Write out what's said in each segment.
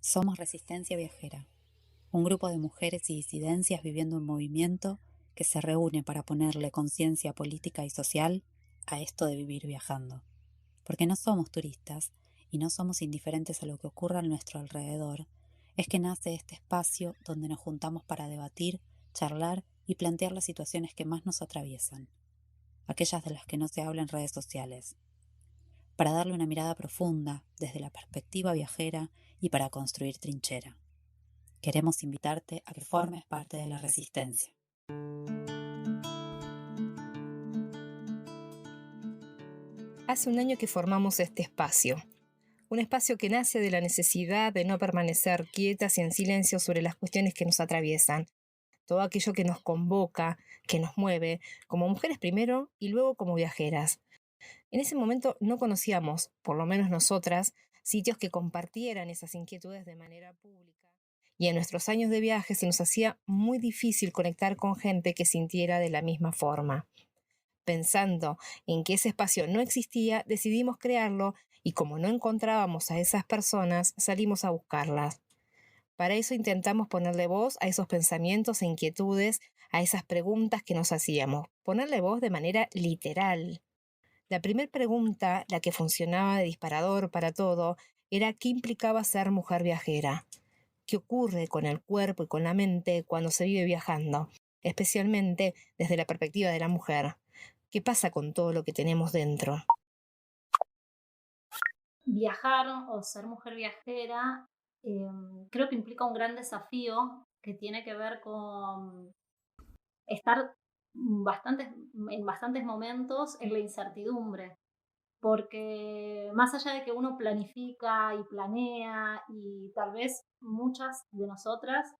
Somos Resistencia Viajera, un grupo de mujeres y disidencias viviendo un movimiento que se reúne para ponerle conciencia política y social a esto de vivir viajando. Porque no somos turistas y no somos indiferentes a lo que ocurra a nuestro alrededor, es que nace este espacio donde nos juntamos para debatir, charlar y plantear las situaciones que más nos atraviesan, aquellas de las que no se habla en redes sociales, para darle una mirada profunda desde la perspectiva viajera y para construir trinchera. Queremos invitarte a que formes parte de la resistencia. Hace un año que formamos este espacio, un espacio que nace de la necesidad de no permanecer quietas y en silencio sobre las cuestiones que nos atraviesan, todo aquello que nos convoca, que nos mueve, como mujeres primero y luego como viajeras. En ese momento no conocíamos, por lo menos nosotras, sitios que compartieran esas inquietudes de manera pública. Y en nuestros años de viaje se nos hacía muy difícil conectar con gente que sintiera de la misma forma. Pensando en que ese espacio no existía, decidimos crearlo y como no encontrábamos a esas personas, salimos a buscarlas. Para eso intentamos ponerle voz a esos pensamientos e inquietudes, a esas preguntas que nos hacíamos, ponerle voz de manera literal. La primera pregunta, la que funcionaba de disparador para todo, era qué implicaba ser mujer viajera. ¿Qué ocurre con el cuerpo y con la mente cuando se vive viajando? Especialmente desde la perspectiva de la mujer. ¿Qué pasa con todo lo que tenemos dentro? Viajar o ser mujer viajera, creo que implica un gran desafío que tiene que ver con estar en bastantes momentos en la incertidumbre, porque más allá de que uno planifica y planea y tal vez muchas de nosotras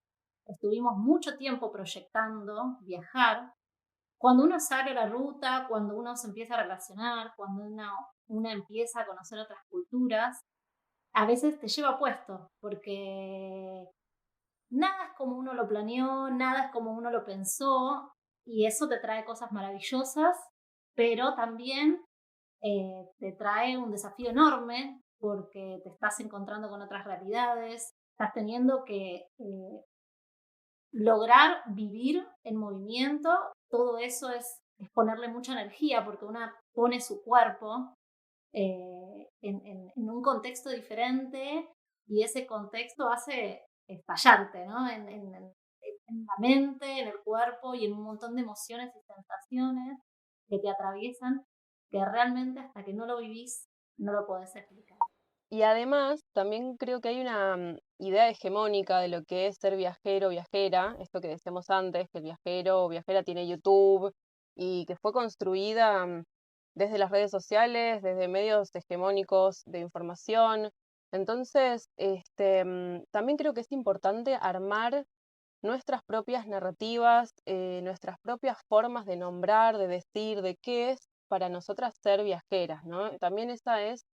estuvimos mucho tiempo proyectando viajar, cuando uno sale a la ruta, cuando uno se empieza a relacionar, cuando una empieza a conocer otras culturas, a veces te lleva puesto, porque nada es como uno lo planeó, nada es como uno lo pensó, y eso te trae cosas maravillosas, pero también te trae un desafío enorme porque te estás encontrando con otras realidades, estás teniendo que lograr vivir en movimiento. Todo eso es ponerle mucha energía porque una pone su cuerpo en un contexto diferente y ese contexto hace estallarte, ¿no? En la mente, en el cuerpo y en un montón de emociones y sensaciones que te atraviesan, que realmente hasta que no lo vivís no lo podés explicar. Y además, también creo que hay una idea hegemónica de lo que es ser viajero o viajera, esto que decíamos antes, que el viajero o viajera tiene YouTube y que fue construida desde las redes sociales, desde medios hegemónicos de información. Entonces, también creo que es importante armar nuestras propias narrativas, nuestras propias formas de nombrar, de decir, de qué es para nosotras ser viajeras, ¿no? También esa es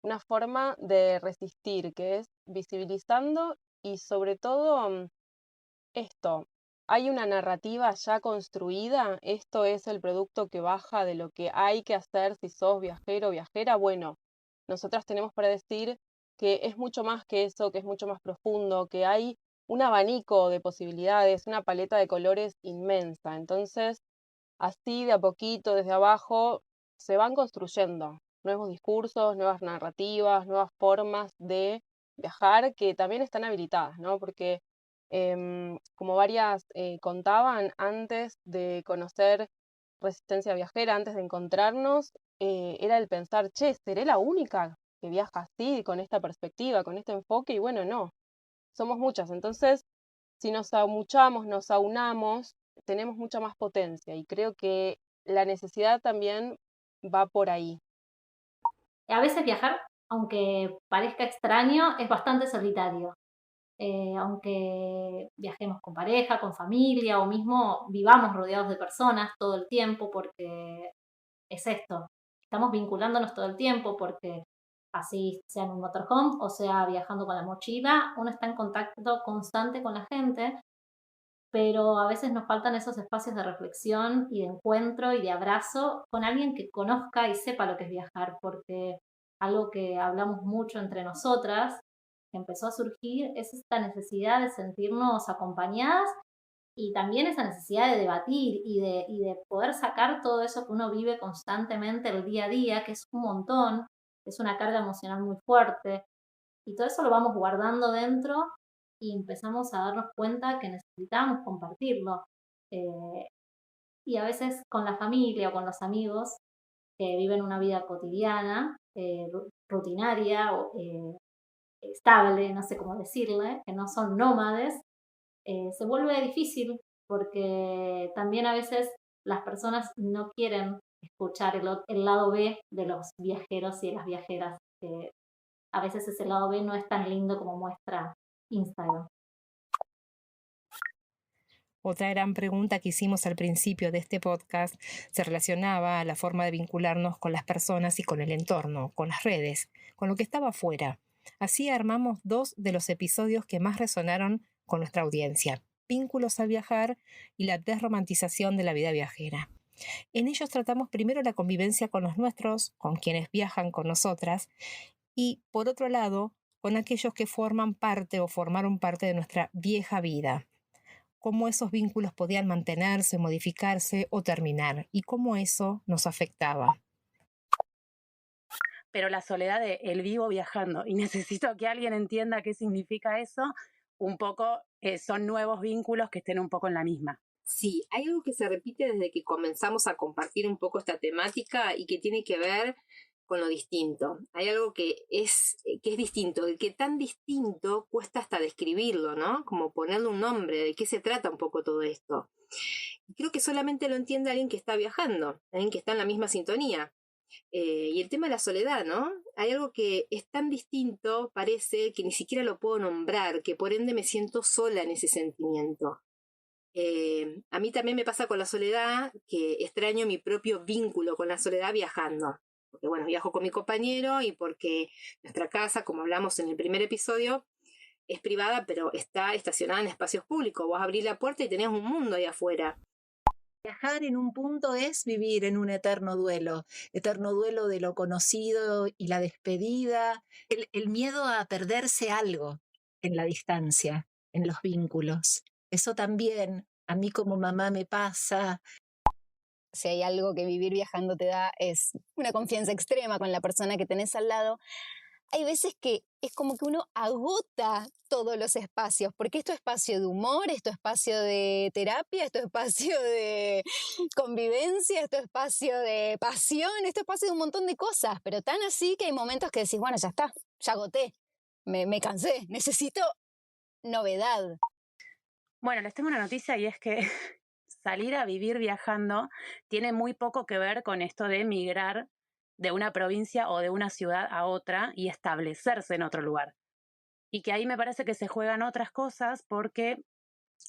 una forma de resistir, que es visibilizando y sobre todo esto, hay una narrativa ya construida, esto es el producto que baja de lo que hay que hacer si sos viajero o viajera. Bueno, nosotras tenemos para decir que es mucho más que eso, que es mucho más profundo, que hay un abanico de posibilidades, una paleta de colores inmensa. Entonces, así de a poquito, desde abajo, se van construyendo nuevos discursos, nuevas narrativas, nuevas formas de viajar que también están habilitadas, ¿no? Porque como varias contaban, antes de conocer Resistencia Viajera, antes de encontrarnos, era el pensar, che, ¿seré la única que viaja así, con esta perspectiva, con este enfoque? Y bueno, no, somos muchas. Entonces, si nos amuchamos, nos aunamos, tenemos mucha más potencia y creo que la necesidad también va por ahí. A veces viajar, aunque parezca extraño, es bastante solitario. Aunque viajemos con pareja, con familia o mismo vivamos rodeados de personas todo el tiempo, porque es esto, estamos vinculándonos todo el tiempo porque así sea en un motorhome o sea viajando con la mochila, uno está en contacto constante con la gente, pero a veces nos faltan esos espacios de reflexión y de encuentro y de abrazo con alguien que conozca y sepa lo que es viajar, porque algo que hablamos mucho entre nosotras que empezó a surgir es esta necesidad de sentirnos acompañadas y también esa necesidad de debatir y de poder sacar todo eso que uno vive constantemente el día a día, que es un montón, es una carga emocional muy fuerte, y todo eso lo vamos guardando dentro y empezamos a darnos cuenta que necesitamos compartirlo. Eh, y a veces con la familia o con los amigos que viven una vida cotidiana, rutinaria o estable, no sé cómo decirle, que no son nómades, se vuelve difícil porque también a veces las personas no quieren escuchar el lado B de los viajeros y de las viajeras, que a veces ese lado B no es tan lindo como muestra Instagram. Otra gran pregunta que hicimos al principio de este podcast se relacionaba a la forma de vincularnos con las personas y con el entorno, con las redes, con lo que estaba afuera. Así armamos 2 de los episodios que más resonaron con nuestra audiencia: Vínculos al viajar y la desromantización de la vida viajera. En ellos tratamos primero la convivencia con los nuestros, con quienes viajan con nosotras, y por otro lado, con aquellos que forman parte o formaron parte de nuestra vieja vida. Cómo esos vínculos podían mantenerse, modificarse o terminar, y cómo eso nos afectaba. Pero la soledad de el vivo viajando y necesito que alguien entienda qué significa eso, un poco son nuevos vínculos que estén un poco en la misma. Sí, hay algo que se repite desde que comenzamos a compartir un poco esta temática y que tiene que ver con lo distinto. Hay algo que es distinto, que tan distinto cuesta hasta describirlo, ¿no? Como ponerle un nombre, de qué se trata un poco todo esto. Y creo que solamente lo entiende alguien que está viajando, alguien que está en la misma sintonía. Y el tema de la soledad, ¿no? Hay algo que es tan distinto, parece, que ni siquiera lo puedo nombrar, que por ende me siento sola en ese sentimiento. A mí también me pasa con la soledad, que extraño mi propio vínculo con la soledad viajando. Porque bueno, viajo con mi compañero y porque nuestra casa, como hablamos en el primer episodio, es privada, pero está estacionada en espacios públicos. Vos abrís la puerta y tenés un mundo ahí afuera. Viajar en un punto es vivir en un eterno duelo de lo conocido y la despedida, el miedo a perderse algo en la distancia, en los vínculos. Eso también a mí como mamá me pasa. Si hay algo que vivir viajando te da es una confianza extrema con la persona que tenés al lado. Hay veces que es como que uno agota todos los espacios, porque esto es espacio de humor, esto es espacio de terapia, esto es espacio de convivencia, esto es espacio de pasión, esto es espacio de un montón de cosas, pero tan así que hay momentos que decís, bueno, ya está, ya agoté, me cansé, necesito novedad. Bueno, les tengo una noticia y es que salir a vivir viajando tiene muy poco que ver con esto de emigrar de una provincia o de una ciudad a otra y establecerse en otro lugar. Y que ahí me parece que se juegan otras cosas porque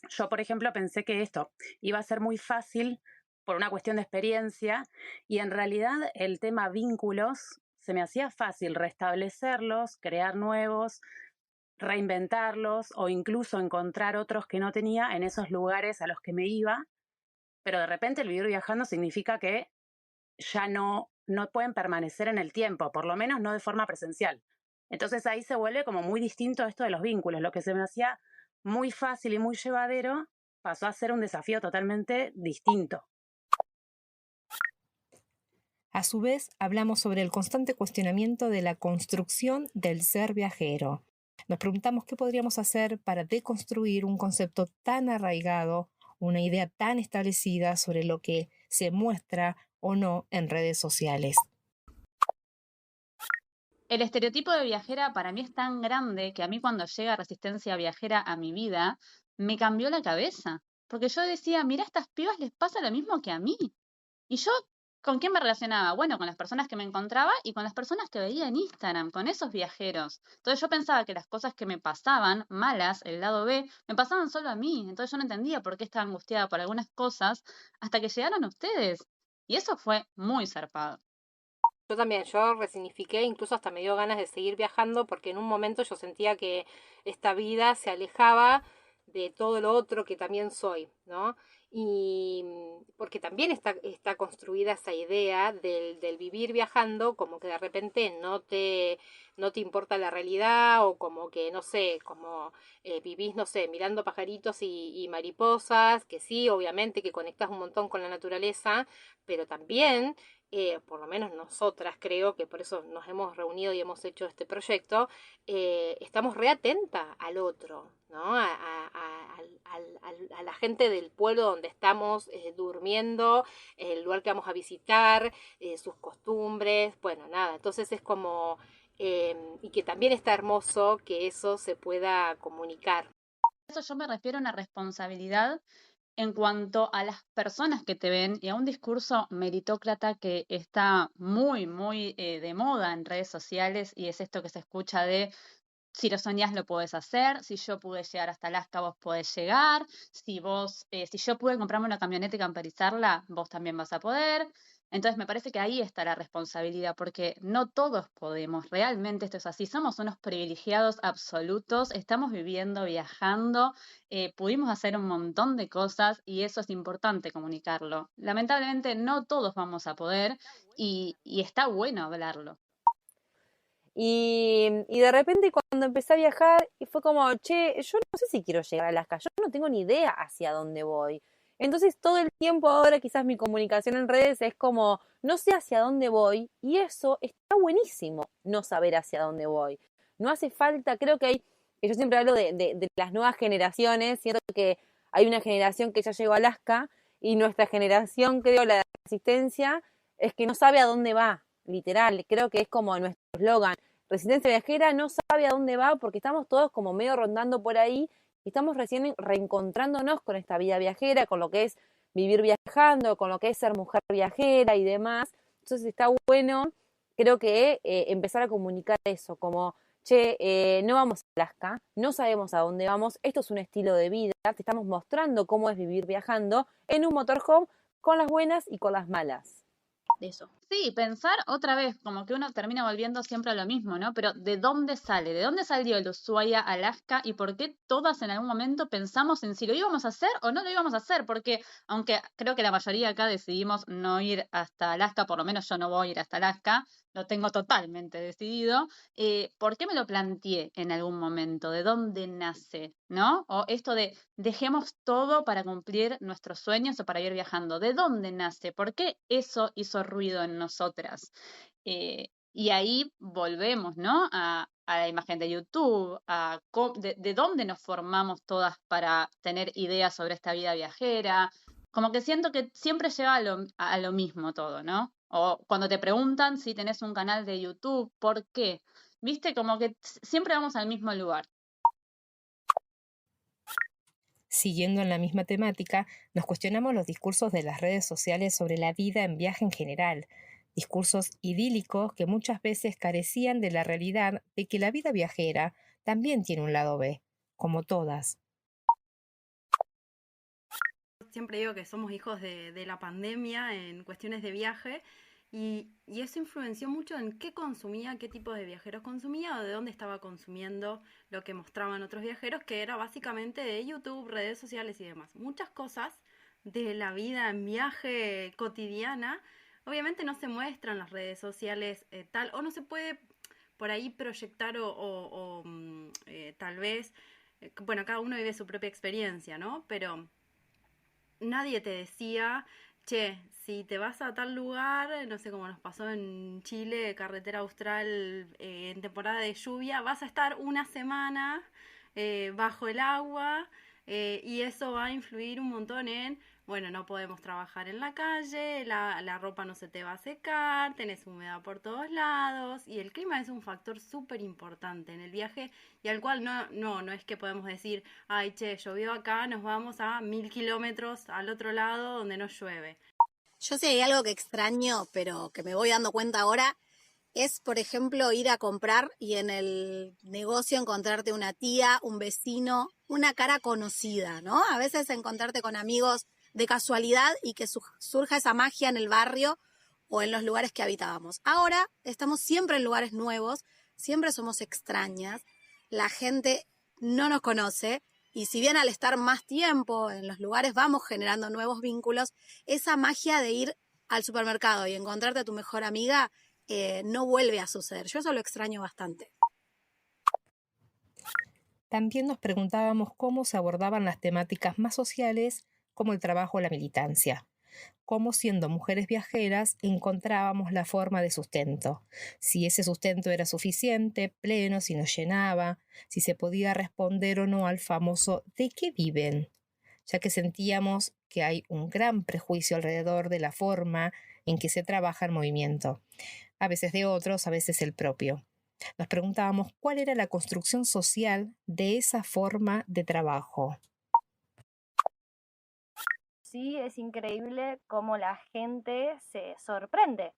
yo, por ejemplo, pensé que esto iba a ser muy fácil por una cuestión de experiencia y en realidad el tema vínculos se me hacía fácil restablecerlos, crear nuevos, reinventarlos o incluso encontrar otros que no tenía en esos lugares a los que me iba, pero de repente el vivir viajando significa que ya no pueden permanecer en el tiempo, por lo menos no de forma presencial. Entonces ahí se vuelve como muy distinto esto de los vínculos. Lo que se me hacía muy fácil y muy llevadero pasó a ser un desafío totalmente distinto. A su vez, hablamos sobre el constante cuestionamiento de la construcción del ser viajero. Nos preguntamos qué podríamos hacer para deconstruir un concepto tan arraigado, una idea tan establecida sobre lo que se muestra o no en redes sociales. El estereotipo de viajera para mí es tan grande que a mí cuando llega Resistencia Viajera a mi vida, me cambió la cabeza. Porque yo decía, mira, a estas pibas les pasa lo mismo que a mí. Y yo, ¿con quién me relacionaba? Bueno, con las personas que me encontraba y con las personas que veía en Instagram, con esos viajeros. Entonces yo pensaba que las cosas que me pasaban, malas, el lado B, me pasaban solo a mí. Entonces yo no entendía por qué estaba angustiada por algunas cosas hasta que llegaron ustedes. Y eso fue muy zarpado. Yo también, yo resignifiqué, incluso hasta me dio ganas de seguir viajando porque en un momento yo sentía que esta vida se alejaba de todo lo otro que también soy, ¿no? Y porque también está construida esa idea del vivir viajando, como que de repente no te importa la realidad, o como que, no sé, como vivís, no sé, mirando pajaritos y mariposas, que sí, obviamente que conectás un montón con la naturaleza, pero también, por lo menos nosotras creo que por eso nos hemos reunido y hemos hecho este proyecto, estamos reatentas al otro, ¿no? A la gente del pueblo donde estamos durmiendo, el lugar que vamos a visitar, sus costumbres, bueno, nada, entonces es como, y que también está hermoso que eso se pueda comunicar. Eso yo me refiero a una responsabilidad en cuanto a las personas que te ven y a un discurso meritócrata que está muy, muy de moda en redes sociales, y es esto que se escucha de: si lo soñás lo podés hacer, si yo pude llegar hasta Alaska vos podés llegar, si yo pude comprarme una camioneta y camperizarla, vos también vas a poder. Entonces me parece que ahí está la responsabilidad, porque no todos podemos, realmente esto es así, somos unos privilegiados absolutos, estamos viviendo, viajando, pudimos hacer un montón de cosas y eso es importante comunicarlo. Lamentablemente no todos vamos a poder y está bueno hablarlo. Y de repente cuando empecé a viajar, y fue como, che, yo no sé si quiero llegar a Alaska, yo no tengo ni idea hacia dónde voy. Entonces todo el tiempo ahora quizás mi comunicación en redes es como, no sé hacia dónde voy, y eso está buenísimo, no saber hacia dónde voy. No hace falta, creo que hay, yo siempre hablo de las nuevas generaciones, siento que hay una generación que ya llegó a Alaska, y nuestra generación, creo, la de resistencia, es que no sabe a dónde va, literal, creo que es como nuestro eslogan. Resistencia Viajera no sabe a dónde va porque estamos todos como medio rondando por ahí y estamos recién reencontrándonos con esta vida viajera, con lo que es vivir viajando, con lo que es ser mujer viajera y demás. Entonces está bueno, creo que empezar a comunicar eso, como, che, no vamos a Alaska, no sabemos a dónde vamos, esto es un estilo de vida, te estamos mostrando cómo es vivir viajando en un motorhome con las buenas y con las malas. De eso. Sí, pensar otra vez, como que uno termina volviendo siempre a lo mismo, ¿no? Pero ¿de dónde sale? ¿De dónde salió el Ushuaia, Alaska? ¿Y por qué todas en algún momento pensamos en si lo íbamos a hacer o no lo íbamos a hacer? Porque aunque creo que la mayoría acá decidimos no ir hasta Alaska, por lo menos yo no voy a ir hasta Alaska, lo tengo totalmente decidido. ¿Por qué me lo planteé en algún momento? ¿De dónde nace? ¿No? O esto de dejemos todo para cumplir nuestros sueños o para ir viajando. ¿De dónde nace? ¿Por qué eso hizo ruido en nosotras? Y ahí volvemos, ¿no? A la imagen de YouTube, de dónde nos formamos todas para tener ideas sobre esta vida viajera. Como que siento que siempre lleva a lo mismo todo, ¿no? O cuando te preguntan si tenés un canal de YouTube, ¿por qué? ¿Viste? Como que siempre vamos al mismo lugar. Siguiendo en la misma temática, nos cuestionamos los discursos de las redes sociales sobre la vida en viaje en general, discursos idílicos que muchas veces carecían de la realidad de que la vida viajera también tiene un lado B, como todas. Siempre digo que somos hijos de la pandemia en cuestiones de viaje y eso influenció mucho en qué consumía, qué tipo de viajeros consumía o de dónde estaba consumiendo lo que mostraban otros viajeros, que era básicamente de YouTube, redes sociales y demás. Muchas cosas de la vida en viaje cotidiana obviamente no se muestran en las redes sociales tal, o no se puede por ahí proyectar tal vez, bueno, cada uno vive su propia experiencia, ¿no? Pero nadie te decía, che, si te vas a tal lugar, no sé, como nos pasó en Chile, carretera austral, en temporada de lluvia, vas a estar una semana bajo el agua, y eso va a influir un montón en, bueno, no podemos trabajar en la calle, la ropa no se te va a secar, tenés humedad por todos lados, y el clima es un factor súper importante en el viaje y al cual no es que podemos decir, ay, che, llovió acá, nos vamos a 1000 kilómetros al otro lado donde no llueve. Yo sí hay algo que extraño, pero que me voy dando cuenta ahora, es, por ejemplo, ir a comprar y en el negocio encontrarte una tía, un vecino, una cara conocida, ¿no? A veces encontrarte con amigos de casualidad y que surja esa magia en el barrio o en los lugares que habitábamos. Ahora estamos siempre en lugares nuevos, siempre somos extrañas, la gente no nos conoce Y si bien al estar más tiempo en los lugares vamos generando nuevos vínculos, esa magia de ir al supermercado y encontrarte a tu mejor amiga no vuelve a suceder. Yo eso lo extraño bastante. También nos preguntábamos cómo se abordaban las temáticas más sociales como el trabajo o la militancia. Cómo siendo mujeres viajeras encontrábamos la forma de sustento, si ese sustento era suficiente, pleno, si nos llenaba, si se podía responder o no al famoso ¿de qué viven? Ya que sentíamos que hay un gran prejuicio alrededor de la forma en que se trabaja el movimiento, a veces de otros, a veces el propio. Nos preguntábamos cuál era la construcción social de esa forma de trabajo. Sí, es increíble cómo la gente se sorprende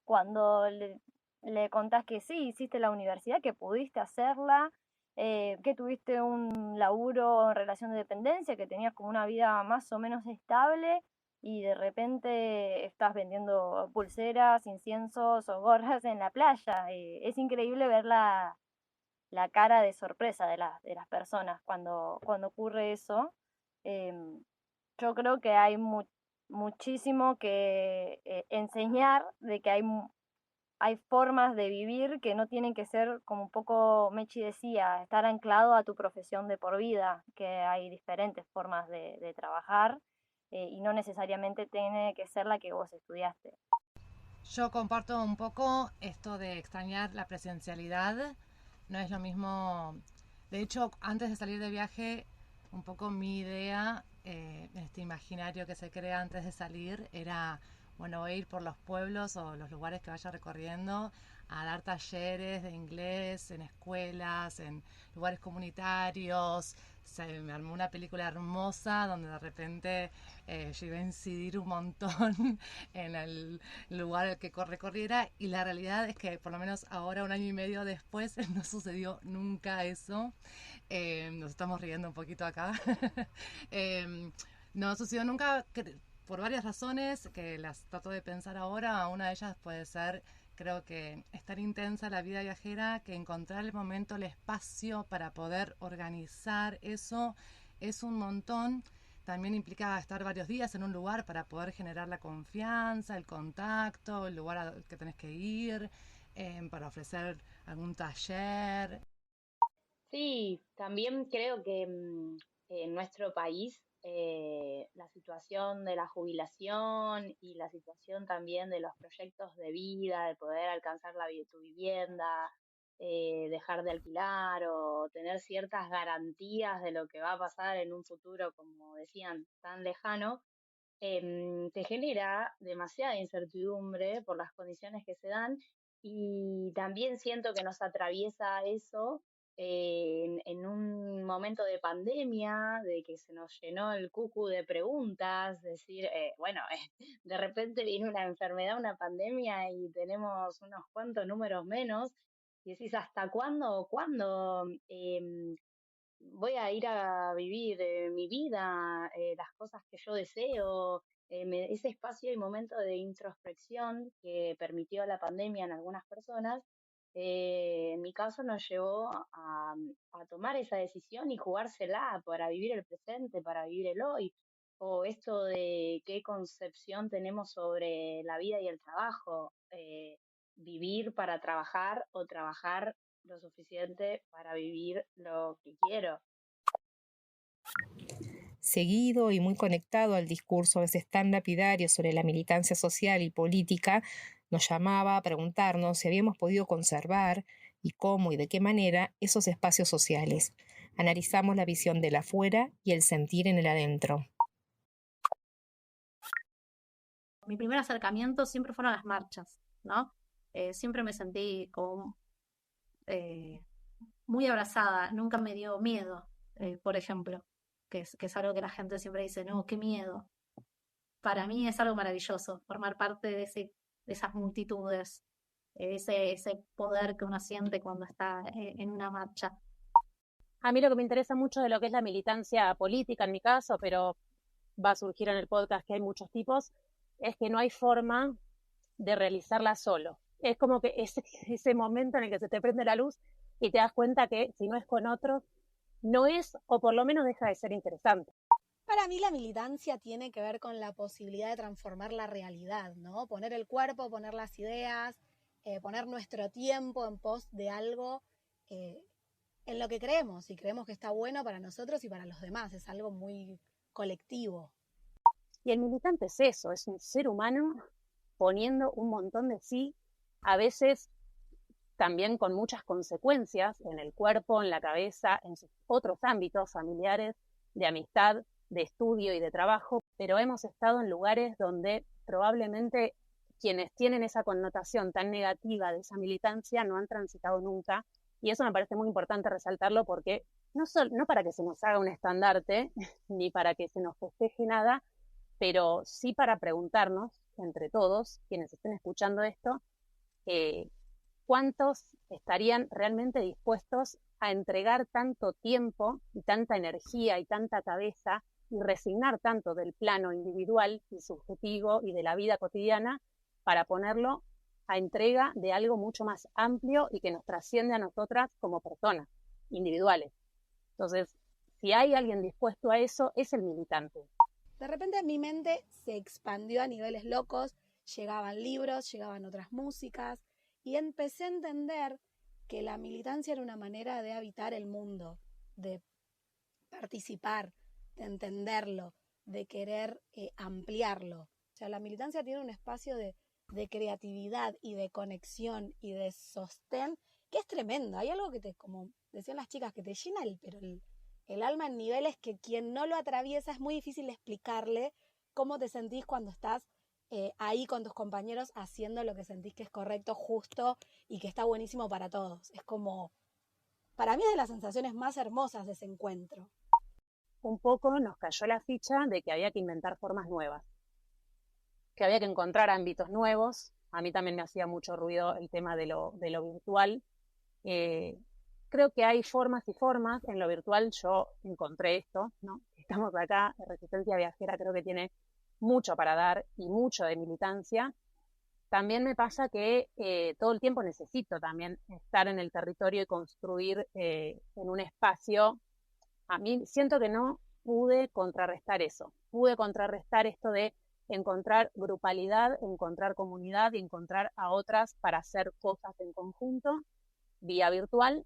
cuando le contás que sí, hiciste la universidad, que pudiste hacerla, que tuviste un laburo en relación de dependencia, que tenías como una vida más o menos estable y de repente estás vendiendo pulseras, inciensos o gorras en la playa. Es increíble ver la cara de sorpresa de las personas cuando ocurre eso. Yo creo que hay muchísimo que enseñar, de que hay formas de vivir que no tienen que ser, como un poco Mechi decía, estar anclado a tu profesión de por vida, que hay diferentes formas de trabajar y no necesariamente tiene que ser la que vos estudiaste. Yo comparto un poco esto de extrañar la presencialidad. No es lo mismo. De hecho, antes de salir de viaje, un poco mi idea, este imaginario que se crea antes de salir, era, bueno, voy a ir por los pueblos o los lugares que vaya recorriendo a dar talleres de inglés en escuelas, en lugares comunitarios. Se me armó una película hermosa donde de repente yo iba a incidir un montón en el lugar que recorriera, y la realidad es que por lo menos ahora, 1 año y medio después, no sucedió nunca eso. Nos estamos riendo un poquito acá. No sucedió nunca por varias razones que las trato de pensar ahora. Una de ellas puede ser, creo que es tan intensa la vida viajera que encontrar el momento, el espacio para poder organizar eso es un montón. También implica estar varios días en un lugar para poder generar la confianza, el contacto, el lugar al que tenés que ir, para ofrecer algún taller. Sí, también creo que en nuestro país la situación de la jubilación y la situación también de los proyectos de vida, de poder alcanzar tu vivienda, dejar de alquilar o tener ciertas garantías de lo que va a pasar en un futuro, como decían, tan lejano, te genera demasiada incertidumbre por las condiciones que se dan, y también siento que nos atraviesa eso en un momento de pandemia, de que se nos llenó el cucu de preguntas, decir, bueno, de repente viene una enfermedad, una pandemia y tenemos unos cuantos números menos, y decís, ¿hasta cuándo? ¿Cuándo? Voy a ir a vivir mi vida, las cosas que yo deseo, ese espacio y momento de introspección que permitió la pandemia en algunas personas. En mi caso nos llevó a tomar esa decisión y jugársela para vivir el presente, para vivir el hoy, o esto de qué concepción tenemos sobre la vida y el trabajo, vivir para trabajar o trabajar lo suficiente para vivir lo que quiero. Seguido y muy conectado al discurso a veces tan lapidario sobre la militancia social y política, nos llamaba a preguntarnos si habíamos podido conservar y cómo y de qué manera esos espacios sociales. Analizamos la visión del afuera y el sentir en el adentro. Mi primer acercamiento siempre fueron las marchas, ¿no? Siempre me sentí como muy abrazada, nunca me dio miedo, por ejemplo, que es algo que la gente siempre dice, no, qué miedo. Para mí es algo maravilloso formar parte de esas multitudes, ese poder que uno siente cuando está en una marcha. A mí lo que me interesa mucho de lo que es la militancia política, en mi caso, pero va a surgir en el podcast que hay muchos tipos, es que no hay forma de realizarla solo. Es como que ese momento en el que se te prende la luz y te das cuenta que si no es con otros, no es, o por lo menos deja de ser interesante. Para mí la militancia tiene que ver con la posibilidad de transformar la realidad, ¿no? Poner el cuerpo, poner las ideas, poner nuestro tiempo en pos de algo en lo que creemos, y creemos que está bueno para nosotros y para los demás, es algo muy colectivo. Y el militante es eso, es un ser humano poniendo un montón de sí, a veces también con muchas consecuencias en el cuerpo, en la cabeza, en sus otros ámbitos familiares, de amistad, de estudio y de trabajo, pero hemos estado en lugares donde probablemente quienes tienen esa connotación tan negativa de esa militancia no han transitado nunca, y eso me parece muy importante resaltarlo porque no para que se nos haga un estandarte, ni para que se nos festeje nada, pero sí para preguntarnos, entre todos, quienes estén escuchando esto, ¿cuántos estarían realmente dispuestos a entregar tanto tiempo y tanta energía y tanta cabeza y resignar tanto del plano individual y subjetivo y de la vida cotidiana para ponerlo a entrega de algo mucho más amplio y que nos trasciende a nosotras como personas individuales? Entonces, si hay alguien dispuesto a eso, es el militante. De repente mi mente se expandió a niveles locos, llegaban libros, llegaban otras músicas, y empecé a entender que la militancia era una manera de habitar el mundo, de participar, de entenderlo, de querer ampliarlo. O sea, la militancia tiene un espacio de creatividad y de conexión y de sostén que es tremendo. Hay algo que como decían las chicas, que te llena el alma en niveles que quien no lo atraviesa es muy difícil explicarle cómo te sentís cuando estás ahí con tus compañeros haciendo lo que sentís que es correcto, justo y que está buenísimo para todos. Es como, para mí es de las sensaciones más hermosas de ese encuentro. Un poco nos cayó la ficha de que había que inventar formas nuevas, que había que encontrar ámbitos nuevos. A mí también me hacía mucho ruido el tema de lo virtual. Creo que hay formas y formas. En lo virtual yo encontré esto, ¿no? Estamos acá, Resistencia Viajera creo que tiene mucho para dar y mucho de militancia. También me pasa que todo el tiempo necesito también estar en el territorio y construir en un espacio. A mí siento que no pude contrarrestar eso. Pude contrarrestar esto de encontrar grupalidad, encontrar comunidad y encontrar a otras para hacer cosas en conjunto vía virtual.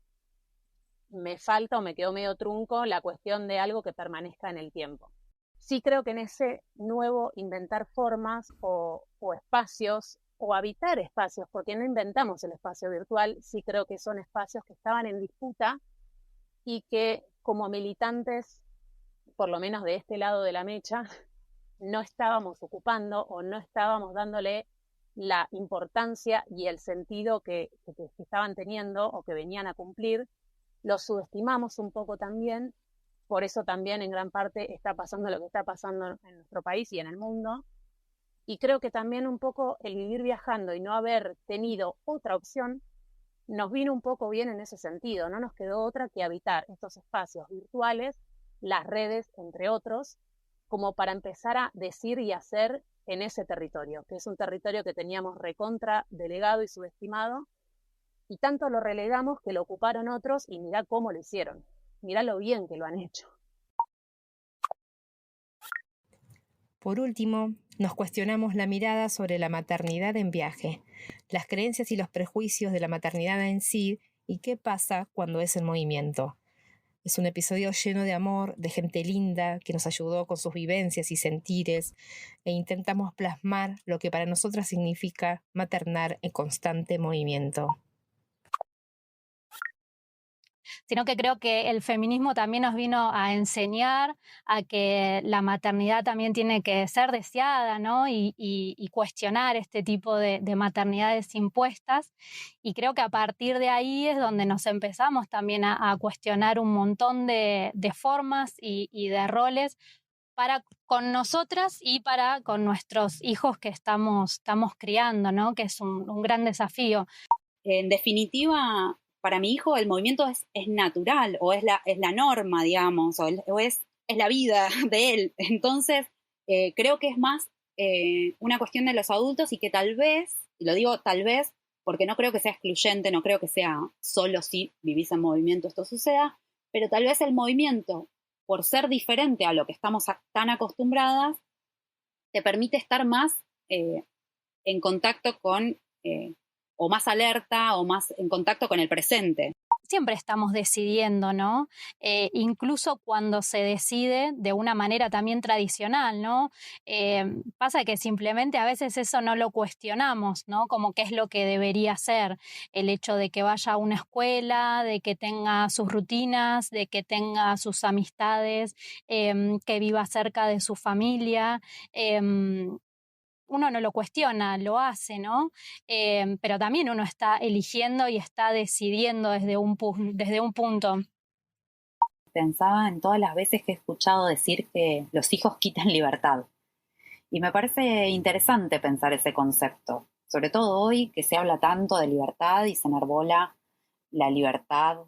Me falta o me quedó medio trunco la cuestión de algo que permanezca en el tiempo. Sí creo que en ese nuevo inventar formas o espacios o habitar espacios, porque no inventamos el espacio virtual, sí creo que son espacios que estaban en disputa y que como militantes, por lo menos de este lado de la mecha, no estábamos ocupando o no estábamos dándole la importancia y el sentido que estaban teniendo o que venían a cumplir. Los subestimamos un poco también, por eso también en gran parte está pasando lo que está pasando en nuestro país y en el mundo. Y creo que también un poco el vivir viajando y no haber tenido otra opción nos vino un poco bien en ese sentido. No nos quedó otra que habitar estos espacios virtuales, las redes, entre otros, como para empezar a decir y hacer en ese territorio, que es un territorio que teníamos recontra delegado y subestimado, y tanto lo relegamos que lo ocuparon otros, y mirá cómo lo hicieron, mirá lo bien que lo han hecho. Por último, nos cuestionamos la mirada sobre la maternidad en viaje, las creencias y los prejuicios de la maternidad en sí y qué pasa cuando es en movimiento. Es un episodio lleno de amor, de gente linda que nos ayudó con sus vivencias y sentires, e intentamos plasmar lo que para nosotras significa maternar en constante movimiento. Sino que creo que el feminismo también nos vino a enseñar a que la maternidad también tiene que ser deseada, ¿no? Y cuestionar este tipo de maternidades impuestas. Y creo que a partir de ahí es donde nos empezamos también a cuestionar un montón de formas y de roles para con nosotras y para con nuestros hijos que estamos criando, ¿no? Que es un gran desafío. En definitiva, para mi hijo el movimiento es natural, o es la norma, digamos, o es la vida de él. Entonces, creo que es más una cuestión de los adultos, y que tal vez, y lo digo tal vez porque no creo que sea excluyente, no creo que sea solo si vivís en movimiento esto suceda, pero tal vez el movimiento, por ser diferente a lo que estamos tan acostumbradas, te permite estar más en contacto con, o más alerta, o más en contacto con el presente. Siempre estamos decidiendo, ¿no? Incluso cuando se decide de una manera también tradicional, ¿no? Pasa que simplemente a veces eso no lo cuestionamos, ¿no? Como qué es lo que debería ser. El hecho de que vaya a una escuela, de que tenga sus rutinas, de que tenga sus amistades, que viva cerca de su familia. Uno no lo cuestiona, lo hace, ¿no? Pero también uno está eligiendo y está decidiendo desde un punto. Pensaba en todas las veces que he escuchado decir que los hijos quitan libertad. Y me parece interesante pensar ese concepto, sobre todo hoy que se habla tanto de libertad y se enarbola la libertad,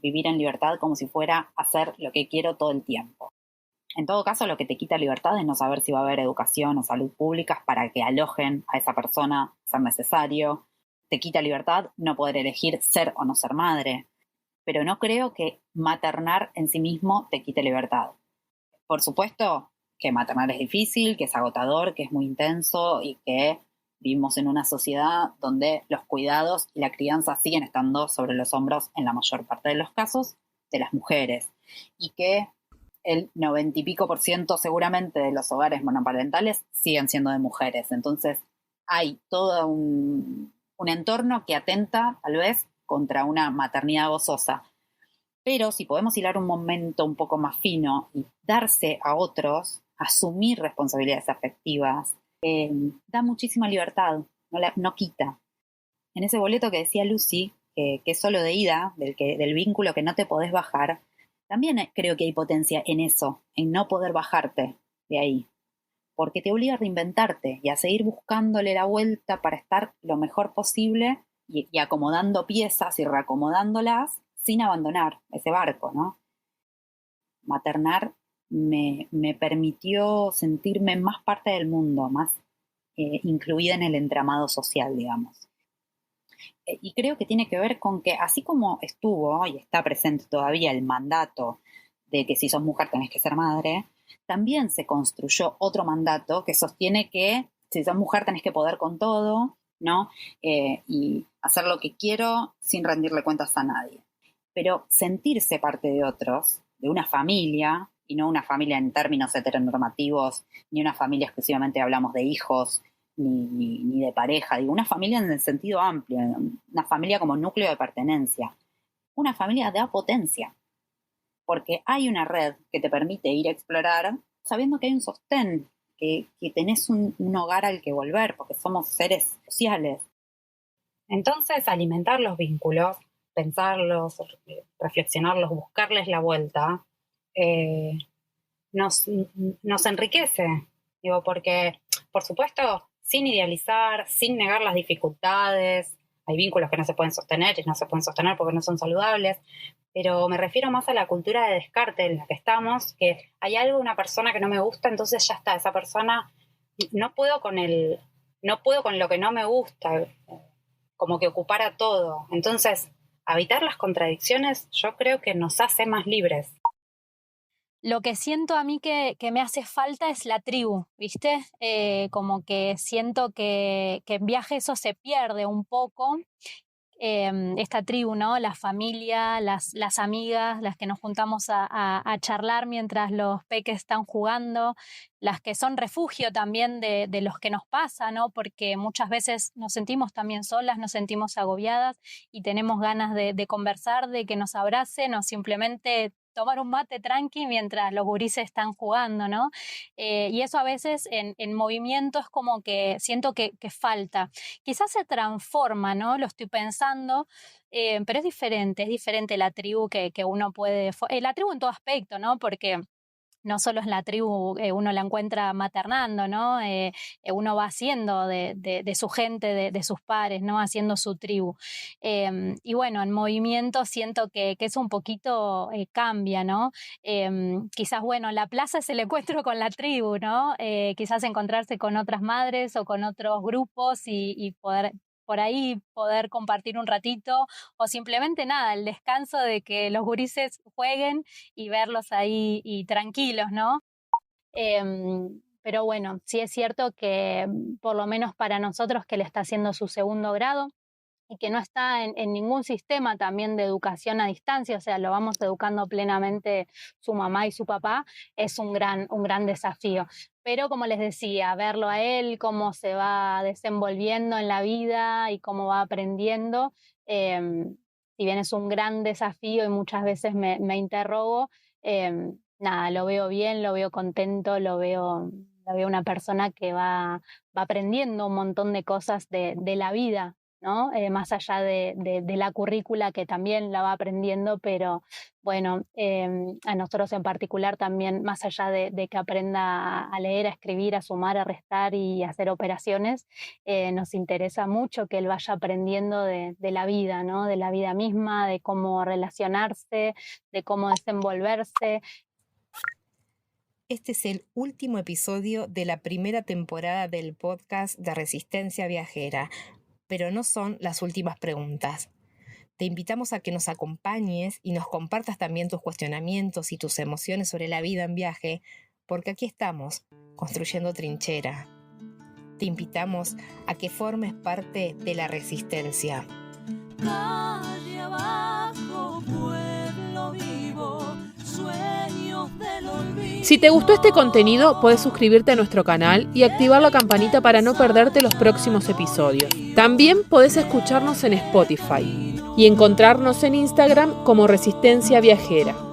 vivir en libertad como si fuera hacer lo que quiero todo el tiempo. En todo caso, lo que te quita libertad es no saber si va a haber educación o salud públicas para que alojen a esa persona, ser necesario. Te quita libertad no poder elegir ser o no ser madre. Pero no creo que maternar en sí mismo te quite libertad. Por supuesto que maternar es difícil, que es agotador, que es muy intenso y que vivimos en una sociedad donde los cuidados y la crianza siguen estando sobre los hombros, en la mayor parte de los casos, de las mujeres. Y que el 90 y pico % seguramente de los hogares monoparentales siguen siendo de mujeres. Entonces hay todo un entorno que atenta tal vez contra una maternidad gozosa. Pero si podemos hilar un momento un poco más fino y darse a otros, asumir responsabilidades afectivas, da muchísima libertad, no quita. En ese boleto que decía Lucy, que es solo de ida, del vínculo que no te podés bajar, también creo que hay potencia en eso, en no poder bajarte de ahí, porque te obliga a reinventarte y a seguir buscándole la vuelta para estar lo mejor posible y acomodando piezas y reacomodándolas sin abandonar ese barco, ¿no? Maternar me permitió sentirme más parte del mundo, más incluida en el entramado social, digamos. Y creo que tiene que ver con que así como estuvo y está presente todavía el mandato de que si sos mujer tenés que ser madre, también se construyó otro mandato que sostiene que si sos mujer tenés que poder con todo, ¿no? Y hacer lo que quiero sin rendirle cuentas a nadie. Pero sentirse parte de otros, de una familia, y no una familia en términos heteronormativos, ni una familia exclusivamente hablamos de hijos, ni de pareja, digo, una familia en el sentido amplio, una familia como núcleo de pertenencia. Una familia da potencia, porque hay una red que te permite ir a explorar sabiendo que hay un sostén, que tenés un hogar al que volver, porque somos seres sociales. Entonces, alimentar los vínculos, pensarlos, reflexionarlos, buscarles la vuelta, nos enriquece, digo, porque, por supuesto, sin idealizar, sin negar las dificultades. Hay vínculos que no se pueden sostener y no se pueden sostener porque no son saludables, pero me refiero más a la cultura de descarte en la que estamos, que hay algo, una persona que no me gusta, entonces ya está, esa persona, no puedo con lo que no me gusta, como que ocupara todo. Entonces, habitar las contradicciones yo creo que nos hace más libres. Lo que siento a mí que me hace falta es la tribu, ¿viste? Como que siento que en viaje eso se pierde un poco. Esta tribu, ¿no? La familia, las amigas, las que nos juntamos a charlar mientras los peques están jugando, las que son refugio también de los que nos pasa, ¿no? Porque muchas veces nos sentimos también solas, nos sentimos agobiadas y tenemos ganas de conversar, de que nos abracen o simplemente tomar un mate tranqui mientras los gurises están jugando, ¿no? Y eso a veces en movimiento es como que siento que falta. Quizás se transforma, ¿no? Lo estoy pensando, pero es diferente la tribu que uno puede... la tribu en todo aspecto, ¿no? Porque no solo es la tribu, uno la encuentra maternando, ¿no? Uno va haciendo de su gente, de sus pares, ¿no? Haciendo su tribu. Y bueno, en movimiento siento que eso un poquito cambia, ¿no? Quizás, bueno, la plaza es el encuentro con la tribu, ¿no? Quizás encontrarse con otras madres o con otros grupos y poder por ahí poder compartir un ratito o simplemente nada, el descanso de que los gurises jueguen y verlos ahí y tranquilos, ¿no? Pero bueno, sí es cierto que por lo menos para nosotros que le está haciendo su segundo grado y que no está en ningún sistema también de educación a distancia, o sea, lo vamos educando plenamente su mamá y su papá, es un gran desafío. Pero como les decía, verlo a él, cómo se va desenvolviendo en la vida y cómo va aprendiendo, si bien es un gran desafío y muchas veces me interrogo, nada, lo veo bien, lo veo contento, lo veo una persona que va aprendiendo un montón de cosas de la vida, ¿no? Más allá de la currícula que también la va aprendiendo, pero bueno, a nosotros en particular también, más allá de que aprenda a leer, a escribir, a sumar, a restar y a hacer operaciones, nos interesa mucho que él vaya aprendiendo de la vida, ¿no? De la vida misma, de cómo relacionarse, de cómo desenvolverse. Este es el último episodio de la primera temporada del podcast de Resistencia Viajera, pero no son las últimas preguntas. Te invitamos a que nos acompañes y nos compartas también tus cuestionamientos y tus emociones sobre la vida en viaje, porque aquí estamos, construyendo trinchera. Te invitamos a que formes parte de la resistencia. Calle abajo, pueblo vivo, sueños del olvido. Si te gustó este contenido, puedes suscribirte a nuestro canal y activar la campanita para no perderte los próximos episodios. También podés escucharnos en Spotify y encontrarnos en Instagram como Resistencia Viajera.